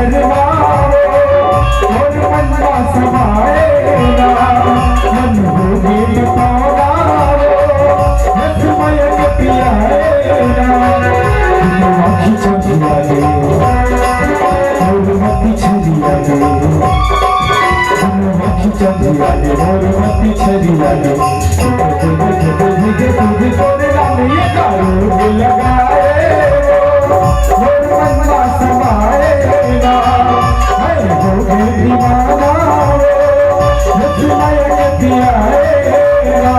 नजरवाओ और मन का समाएगा मन होगी बताओ रसमय के पियाएगा आँखी चढ़िया गे और मती छरिया गे आँखी चढ़िया गे और मती छरिया गे तुझको ये कारोग लगाए और मन का समाएगा मैं होगी दीवाना रसमय के पियाएगा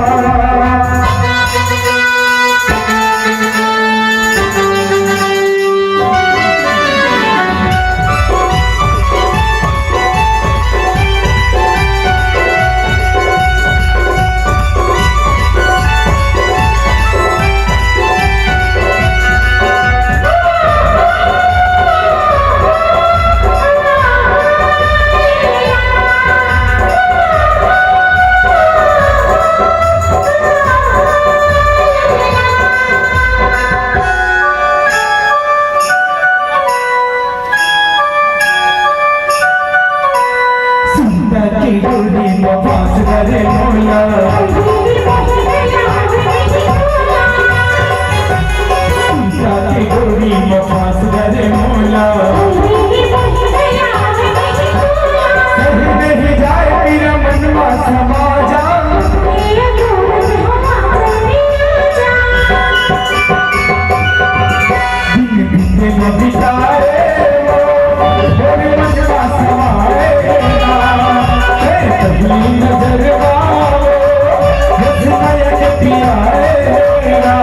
डोरी में फांस करे मोला की डोरी में फांस करे मोला नहीं जाए मेरा मनवा समा जा दिन दिन में बिताए और मनवा समाएगा नजरवाओ रसमय के पियाएगा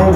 और